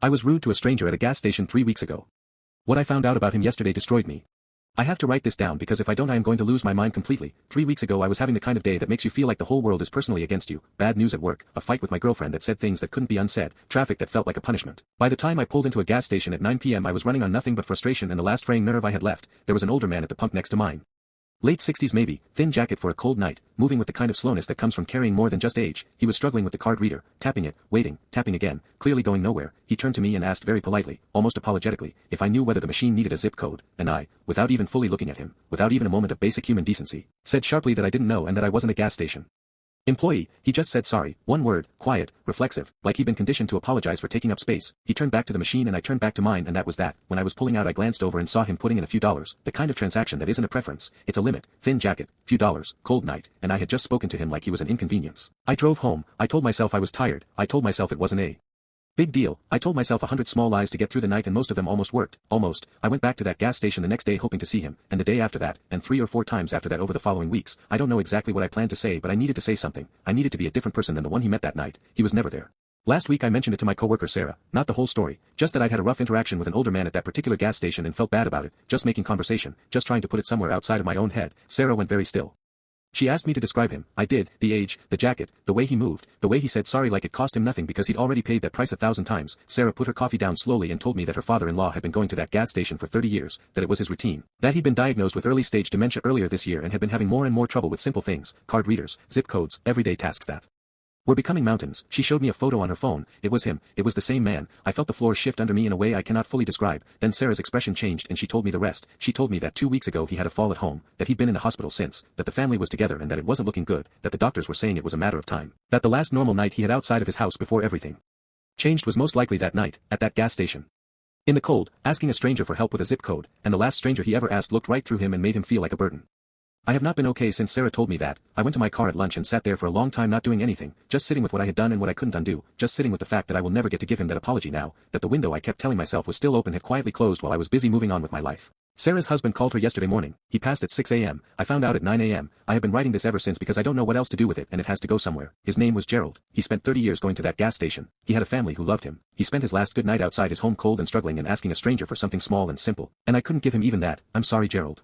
I was rude to a stranger at a gas station 3 weeks ago. What I found out about him yesterday destroyed me. I have to write this down because if I don't I am going to lose my mind completely. 3 weeks ago I was having the kind of day that makes you feel like the whole world is personally against you, bad news at work, a fight with my girlfriend that said things that couldn't be unsaid, traffic that felt like a punishment. By the time I pulled into a gas station at 9 p.m. I was running on nothing but frustration and the last fraying nerve I had left. There was an older man at the pump next to mine. Late 60s maybe, thin jacket for a cold night, moving with the kind of slowness that comes from carrying more than just age. He was struggling with the card reader, tapping it, waiting, tapping again, clearly going nowhere. He turned to me and asked very politely, almost apologetically, if I knew whether the machine needed a zip code, and I, without even fully looking at him, without even a moment of basic human decency, said sharply that I didn't know and that I wasn't a gas station employee. He just said sorry, one word, quiet, reflexive, like he'd been conditioned to apologize for taking up space. He turned back to the machine and I turned back to mine and that was that. When I was pulling out I glanced over and saw him putting in a few dollars, the kind of transaction that isn't a preference, it's a limit, thin jacket, few dollars, cold night, and I had just spoken to him like he was an inconvenience. I drove home, I told myself I was tired, I told myself it wasn't a big deal. I told myself 100 small lies to get through the night and most of them almost worked, almost. I went back to that gas station the next day hoping to see him, and the day after that, and 3 or 4 times after that over the following weeks. I don't know exactly what I planned to say but I needed to say something. I needed to be a different person than the one he met that night. He was never there. Last week I mentioned it to my coworker Sarah, not the whole story, just that I'd had a rough interaction with an older man at that particular gas station and felt bad about it, just making conversation, just trying to put it somewhere outside of my own head. Sarah went very still. She asked me to describe him. I did, the age, the jacket, the way he moved, the way he said sorry like it cost him nothing because he'd already paid that price 1,000 times. Sarah put her coffee down slowly and told me that her father-in-law had been going to that gas station for 30 years, that it was his routine, that he'd been diagnosed with early-stage dementia earlier this year and had been having more and more trouble with simple things, card readers, zip codes, everyday tasks that were becoming mountains. She showed me a photo on her phone. It was him, it was the same man. I felt the floor shift under me in a way I cannot fully describe. Then Sarah's expression changed and she told me the rest. She told me that 2 weeks ago he had a fall at home, that he'd been in the hospital since, that the family was together and that it wasn't looking good, that the doctors were saying it was a matter of time, that the last normal night he had outside of his house before everything changed was most likely that night, at that gas station. In the cold, asking a stranger for help with a zip code, and the last stranger he ever asked looked right through him and made him feel like a burden. I have not been okay since Sarah told me that. I went to my car at lunch and sat there for a long time not doing anything, just sitting with what I had done and what I couldn't undo, just sitting with the fact that I will never get to give him that apology now, that the window I kept telling myself was still open had quietly closed while I was busy moving on with my life. Sarah's husband called her yesterday morning. He passed at 6 a.m. I found out at 9 a.m. I have been writing this ever since because I don't know what else to do with it and it has to go somewhere. His name was Gerald. He spent 30 years going to that gas station. He had a family who loved him. He spent his last good night outside his home cold and struggling and asking a stranger for something small and simple. And I couldn't give him even that. I'm sorry, Gerald.